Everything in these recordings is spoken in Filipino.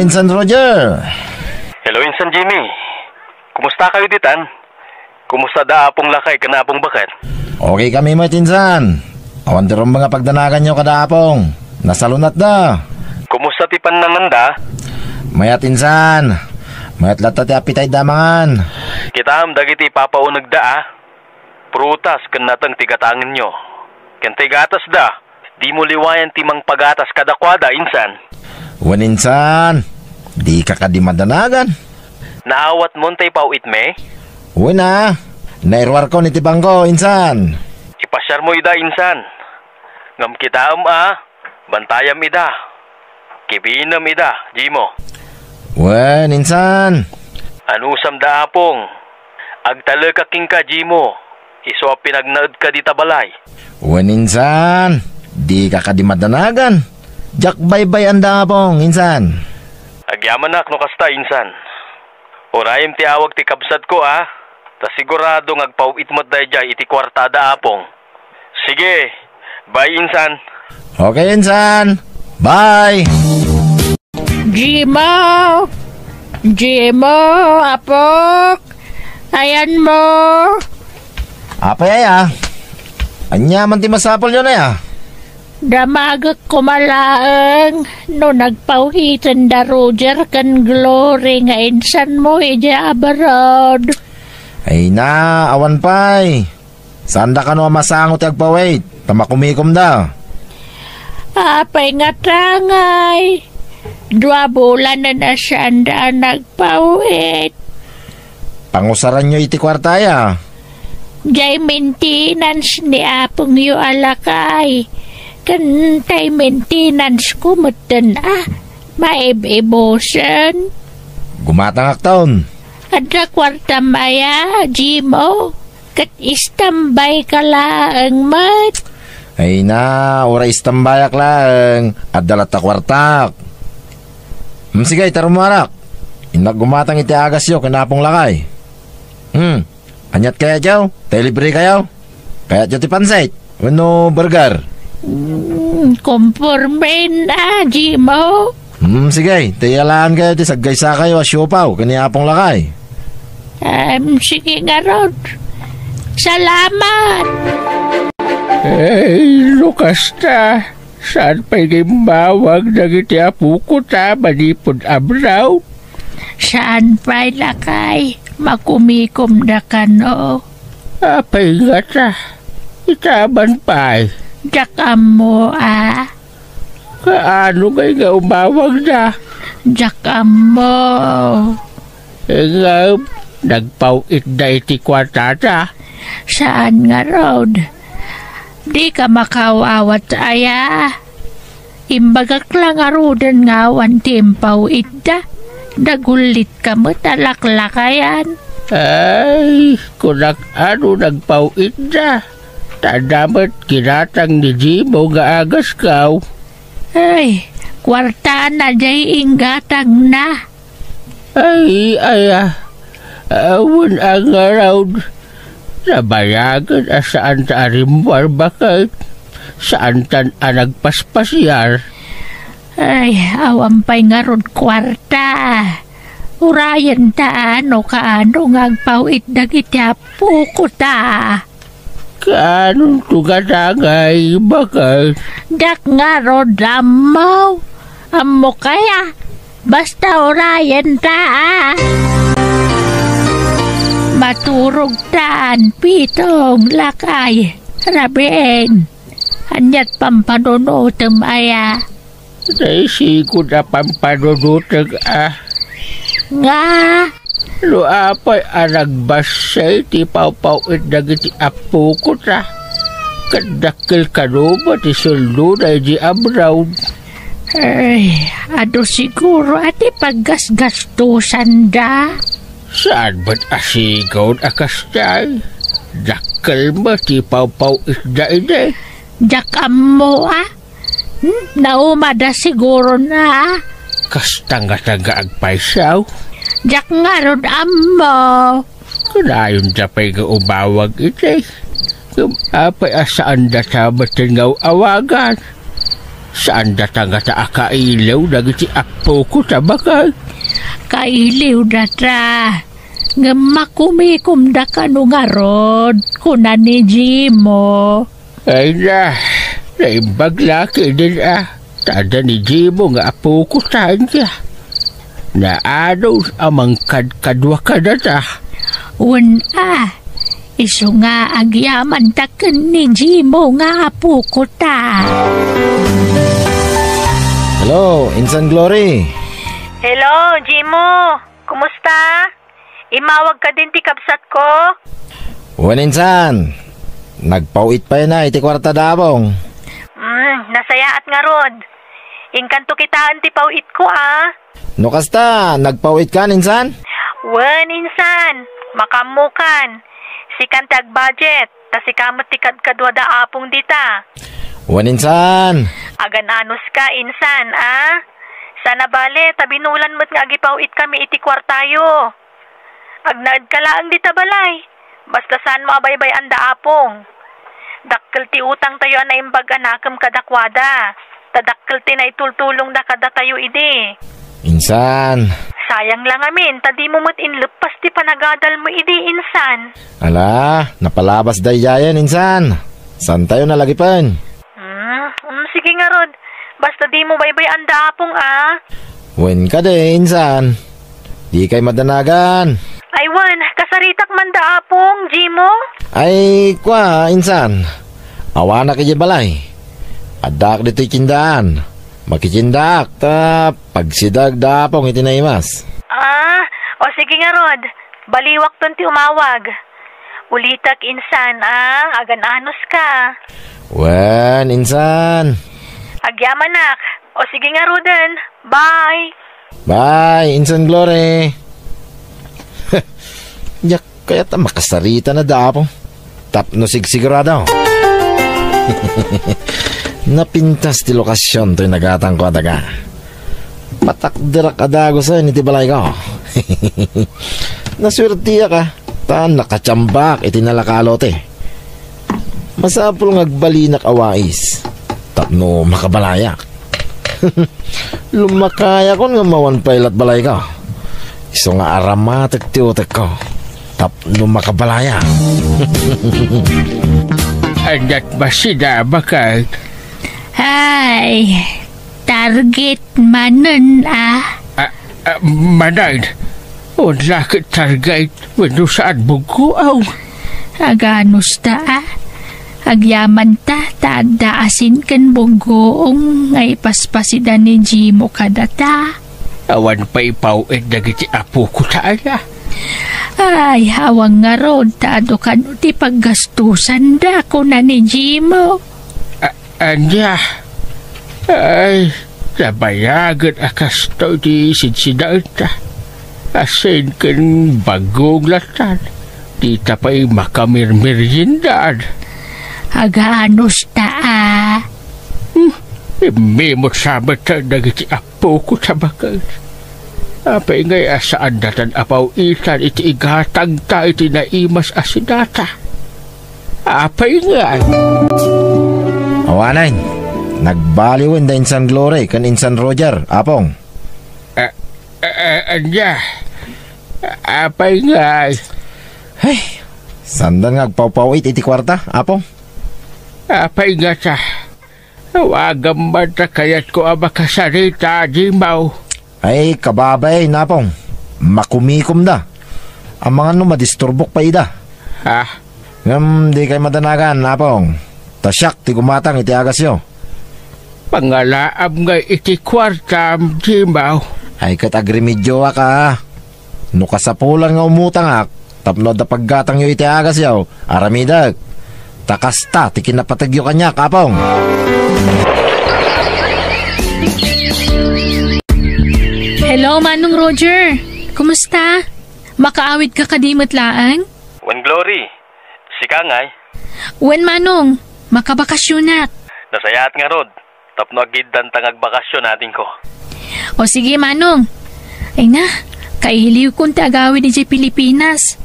Insan Roger. Hello, Insan Jimmy. Kumusta kayo ditan? Kumusta da apong lakay kanapong bakat? Okay kami mo, Insan. Awan dirong mga pagdanagan nyo kadapong. Nasalunat da. Kumusta ti panananda? Mayat, Insan. Mayat lata ti apitay damangan. Kita am dagiti papaunag da Prutas ken natang tigatangin nyo. Ken tigatas da. Di mo liwayan timang pagatas kadakwada, Insan. Wan, Insan. Di ka kadimadanagan. Naawat mo tay pauit me? Uy na. Nairwar ko ni tibang ko, Insan. Ipasyar mo ida, Insan. Ngam kita bantayam ida. Kibinam ida, Jimo. Wan, Insan. Anusam da apong. Agtala ka king ka, Jimo. Iso pinagnaud ka di tabalay. Wan, Insan. Di ka kadimadanagan. Jak baybay anda apong, Insan. Agyaman nak no kasta, Insan. Orayim ti awag ti kabsat ko, Ta sigurado ngagpauit mo dayjay iti kwartada apong. Sige, bye, Insan. Okay, Insan. Bye. Jimo! Jimo, apok! Ayan mo! Apa ya? Anya man ti masapol yun ya? Damagak kumalaang no nagpauhitan da Roger kan Glory nga insan mo ija abarod. Ay na, awan pay. Sanda ka no masangot agpawait. Tamakumikom da. Apay nga tangay. 2 bulan na siya anda nagpauhit. Pangusaran nyo iti kwartaya. Jay maintenance ni apong yu alakay. Kantay maintenance ko matan maibibosan. Gumatangak taon. Ada kwarta maya, Jimo. Kat istambay ka laang mat. Ay na, ora istambayak lang. Adalat ta kwartak. Sige, tarumarak. Inag gumatang iti agas yo, kanapong lakay. Anyat kaya jaw? Tayo libre kayo? Kaya jaw ti pansait? Ano burger? Conforme na, Jimo. Sige, tayalaan kayo ti saggaysa kayo asyopaw, kaniapong lakay. Sige nga, Rod. Salamat. Lukas ta. Saan pa'y gimbawag na iti apo ko ta, manipod abraw? Saan pa'y lakay? Makumikom na ka, no? Apay nga ta. Itaban pa'y. Jakam mo, Kaano kay nga umawag na? Jakam mo. Nga, nagpauit na iti kwartata. Saan nga, Rod? Di ka makawawat aya. Imbagak lang arudan nga wantimpaw ita. Dagulit ka mo talaklakayan. Ay, kunak ano nagpauit na. Tadamat kinatang ni Jimo nga agas kaw. Ay, kwarta na jay inggatang na. Ay, awan ang around. Nabayagan saan ta arimwar bakit? Saan tan nagpaspasyar? Ay, awan pa'y nga ron kwarta. Urayan ta kaano ngagpawit dagiti apo ko ta. Kaanong tugatangay bakit? Dak nga ron lamaw. Amo kaya, basta urayan ta Maturog taan, pitong, lakay, rabeen. Anyat pampanunutem aya. Naisikod na pampanunutag Nga. Lo apay nagbasay ti pawpawid dagiti apo ko ta. Kadakil kanuma ti suldo na di abraw. Ay, ado siguro ati paggasgastusan da. Saan ba't asigaw akastay? Dakil mo ti pawpawid da ide. Jakam mo naumada siguro na. Kastanga-tanga agpaysaw. Jak nga ron amo. Kanayon da pa'y nga umawag ite. Apay asaan da sa matingaw awagan. Saan datang ta kailaw dagiti apo ko ta bakal? Kailiw datra. Ngamakumikum da ka no nga rod. Kuna ni Jimo. Ay na, naimbag laki din Tada ni Jimo nga apo ko saan ka. Naano amang kadwa ka na ta. Isu nga agyaman taken ni Jimo nga apo ko ta. Hello, Insan Glory. Hello, Jimo. Kumusta? Imawag ka din ti kabsat ko? Wan Insan. Nagpauit pa na iti kwarta dabong. Nasayaat nga rod. Inkanto kitaan ti pauit ko No kasta, nagpauit ka Insan? Wan Insan, makamukan. Si kantag budget, ta si kamot ti kadwada apong dita. Wan Insan. Agananos ka Insan Sana bale, tabinulan mo't nga agipauit kami iti kwartayo. Agnaad ka laang dita balay. Basta saan mo abaybay anda apong. Dakkel ti utang tayo na imbag anakam kadakwada. Tadakkel ti na itultulong da kada tayo idi. Insan. Sayang lang amin, tadi mo mo't inlupas ti panagadal mo idi Insan. Ala, napalabas dayayan Insan. Saan tayo nalagipan? Sige nga rod. Basta di mo baybay anda apong Wen ka de Insan. Di kay madanagan. Ay wan, kasaritak man da apong, Jimo? Ay, kwa, Insan. Awana kaya balay. Adak dito'y kindaan. Makikindak, ta pagsidag da apong itinaimas. O sige nga rod. Baliwak ton ti umawag. Ulitak Insan, agananos ka. Wen, Insan. Agyamanak. O sige nga roden. Bye. Bye, Insan Glory. Yak, kaya ta makasarita na dapo. Tapno sigurado. Napintas ti lokasyon to'y nagatang ko adaga. Matakdirak adago sa iti balay ko. Naswertiya ka. Ta nakachambak iti nalakalote. Masapul ngagbalinak awais. Tapno makabalayak. Lumakaya ko nga mawan pailat balay ko. Iso nga aramatek ti utek ko. Tapno makabalaya. Andat ba sida bakal? Ay, target manon Manay, wala ka target. Wano saan buguaw? Aganos ta Agyaman ta tadaasin kan bugoong ngay paspasida ni Jimo kadata. Awan pa ipauit dagiti apo ko taaya. Ay, hawang nga rod taado kan ti paggastusan da ko na ni Jimo. Anya, ay, nabayagan akasto di sinsidaan ta. Asin kan bagong latan. Di tapay makamirmiryindaan. Aganos ta Imimot sabat ta dagiti apo ko sa bakal. Apay ngay asaan datan apaw itan iti igatag ta iti naimas asinata. Apay nga. Awanan, nagbaliwin da Insan Glory kan Insan Roger, apong. Anya, apay nga. Hey, sandan ngagpawpawit iti kwarta, apong. Apay nga sa. Wagam ba ta kayat ko abakasarita, Jimaw? Ay, kababay, napong. Makumikom da. Ang mga madisturbok pa ida. Di kay madanagan, napong. Tasyak, ti gumatang iti agasyo. Pangalaam nga iti kwarta, Jimaw. Ay, katagrimidyo ka. No kasapulan nga umutangak, tapno da paggatang yo iti agasyo, aramidag. Takasta, ti kinapatagyo kanya, kapong. Hello, Manong Roger. Kumusta? Makaawid ka kadimot laang? Wan Glory, sika ngay. Wen Manong, makabakasyonat. Nasayat nga rod. Tapno agiddan tangag bakasyon natin ko. O sige, Manong. Ay na, kailiw kung taagawid di Pilipinas.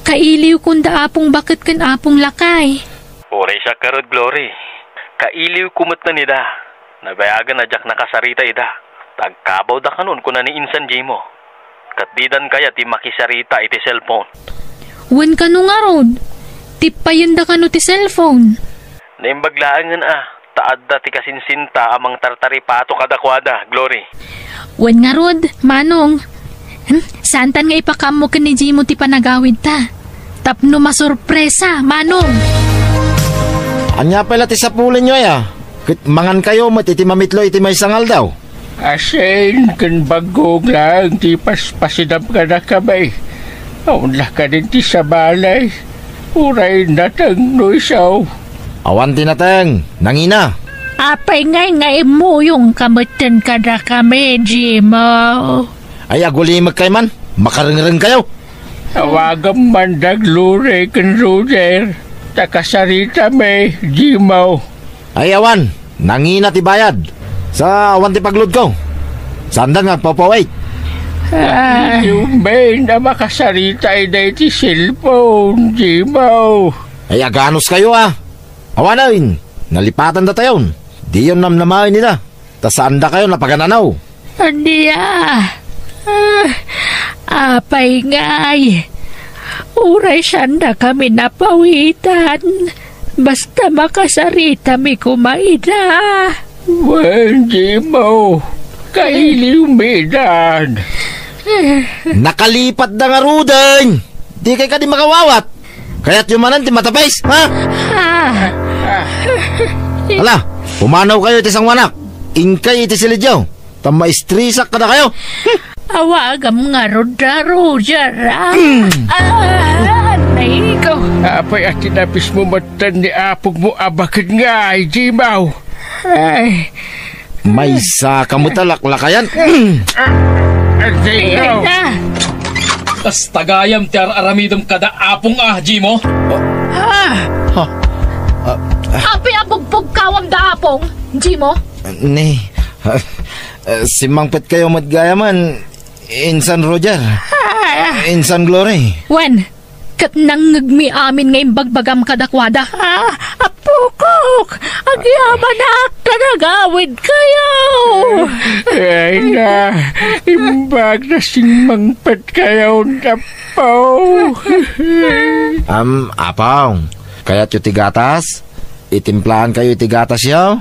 Kailiw kung daapong bakit kan apong lakay. Oray siya ka rod, Glory. Kailiw kumot na nila. Nabayagan na jak nakasarita ida. Tagkabaw da kanon kuna ni insan Jimo. Katdidan kaya ti makisarita iti cellphone. Wen ka nga rod. Tipayan da ka no ti cellphone. Naimbaglaan taad da ti kasinsinta amang tartaripato kadakwada, Glory. Wen nga rod, manong. Santan nga ipakamo ka ni Jimo ti panagawid ta. Tapno masurpresa, manong. Anya pala ti sapulin nyo ya. Mangan kayo mat iti mamitlo iti may sangal daw. Asin, kan bagong lang, di paspasidam ka na kamay. Aunla ka din ti sa balay. Uray natang no isaw. Awan tinateng, nangina. Apay ngay mo yung kamatan ka na kami, Jimo. Ay agulimag kay man, makarengreng kayo. Awagam mandag lure kan Roger. Takasarita may, Jimo. Ay awan, nangina ti bayad. Sa awan ti paglod ko. Sanda nga papawait. Yung may na makasarita ay na iti cellphone, Jimo. Ay aganos kayo Awanin, nalipatan da tayon. Di yun namnamain nila. Tas sanda kayo napagananaw. Apay ngay. Uray sanda kami napawitan. Basta makasarita mi kumaida. Hindi mo. Kailiumidan. Nakalipat na nga rudeng. Di kay ka di makawawat. Kaya't yumanan ti matapais, ha? Hala, pumanaw kayo iti sangwanak. Ingkay iti silidyaw. Tamaistrisak ka na kayo. Awagam nga Roger. Naigo. Apay at tinapis mo matan ni apog mo abakad nga ay Jimaw. May sa kamutalaklakayan. Jimaw. Tas tagayam ti aramidam kada apong Jimo. Api abugpog kawam da apong, Jimo. Ni, si Mangpet kayo matgayaman. Insan Roger. Insan Glory. Wen, kat nangagmi amin ngayon bagbagam kadakwada. Apukok! Agyaman na tanagawid kayo! Ay na, imbag na sing Mangpet kayo na po. Apong, kaya't yung tigatas, itimplahan kayo itigatas yaw,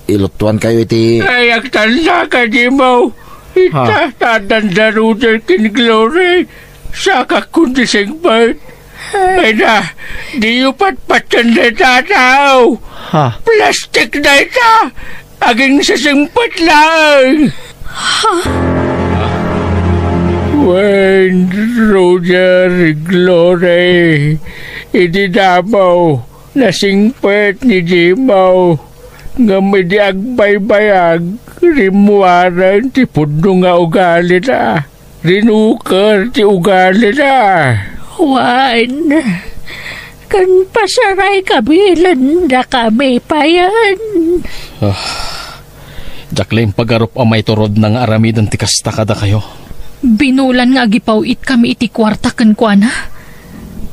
ilutuan kayo iti... Ay, agtanda ka, Jimaw. Itatanda Roger kin Glory. Saka kundi sing part. Ay na, di yung patpatan na tataw. Plastic na ita. Aging sasingpat lang. When Roger Glory ididamaw nasingpet ni Jimaw nga may di agbaybayag rimuaran ti puno nga ugali na rinukar ti ugali na. Wan, kan pasaray kabilan na kami pa yan. Jacqueline, pagarup amay turod ng aramidan ti kasta kada kayo. Binulan nga agipawit kami iti kwarta kan kuana.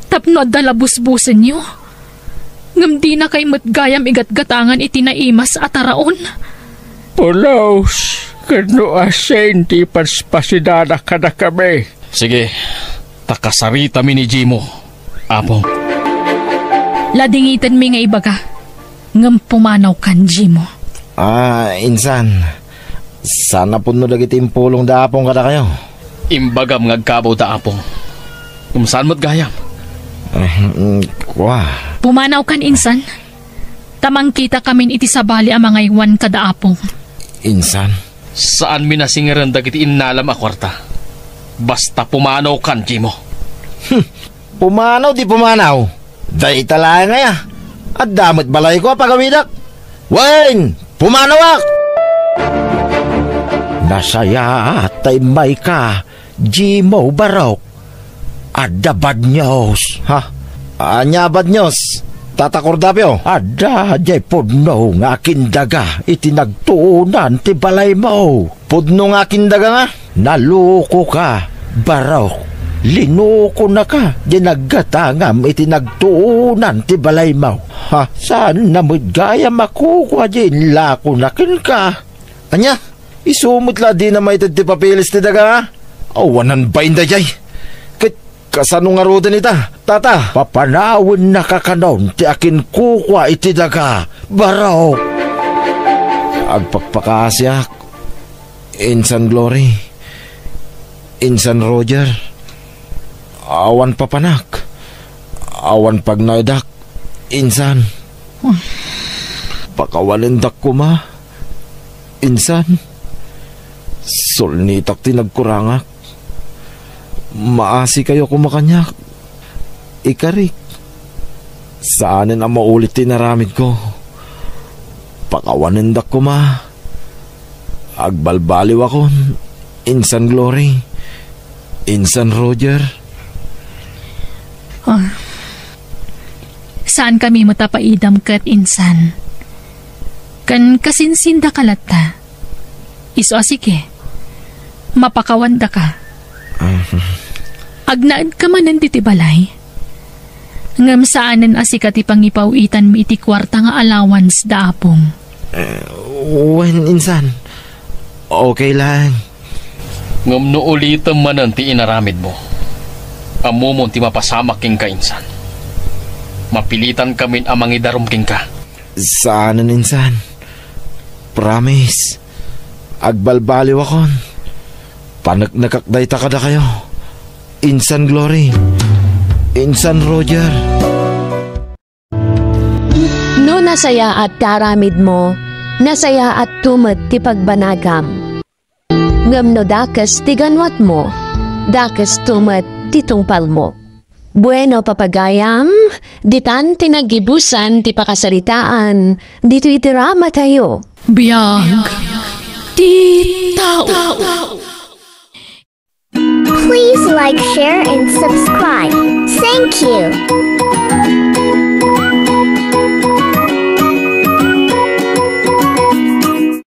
Tapno dalabusbusan nyo. Ngam di na kay matgayam igatgatangan iti naimas at araon. Pulaos, kano asen ti paspasidana ka na kami. Sige, takasarita mi ni Jimo. Apong. Ladingitan mi nga ibaga. Ngam pumanaw kan Jimo. Insan. Sana po no lagi timpulong da apong kada kayo. Imbagam ngagkabaw da apong. Saan mo't gayam? Pumanaw kan insan. Tamang kita kamin iti sabali ang mga iwan kada apong. Insan? Saan minasingiran dagiti inalam a kwarta? Basta pumanaw kan, Jimo. Pumanaw di pumanaw. Day talaya nga ya. At damot balay ko pagawidak. Wayne! Pumanaw ak! Nasaya atay may ka, Jimo Barok. Ada bad news. Anya bad news? Tatakordapyo. Ada jay pudno nga kindaga itinagtuunan ti balay mo. Pudno nga kindaga nga. Naluko ka, Barok. Linuko na ka, dinaggatangam itinagtuunan ti balay mo. Ha, saan na mo't gaya makukuha din lako nakin ka? Anya, isumot la di na may ti papilis ti daga. Awanan ba inda jay? Kasano nga roda nita? Tata, papanawin na kakanaw ti akin kukuha iti daga. Baraw. Agpakpakasyak. Insan Glory. Insan Roger. Awan papanak. Awan pagnaidak. Insan. Pakawalindak ko ma. Insan. Solnitak tinagkurangak. Maasi kayo kumakanyak. Ikarik. Saanin ang maulit tinaramid ko. Pakawanindak ko ma. Agbalbaliw akon. Insan Glory. Insan Roger. Oh. Saan kami matapaidam kat insan? Kan kasinsinda kalata. Iso asike. Mapakawanda ka. Agnaad ka man nanditi balay. Ngam saanan asikat ipangipawitan mi iti kwarta nga allowance da apong. When insan? Okay lang. Ngam no ulitam man ang ti inaramid mo. Amo mo ti mapasamak king ka insan. Mapilitan kamin amang idarom king ka. Saanan insan? Promise. Agbalbaliw akon. Panagnakakday ta kada kayo. Insan Glory. Insan Roger. No nasaya at karamid mo, nasaya at tumet ti pagbanagam. Ngam no dakas ti ganwat mo, dakas tumet ti tungpal mo. Bueno papagayam, ditan tinagibusan ti pakasaritaan, dito itirama tayo. Biyag ti tao. Please like, share, and subscribe. Thank you.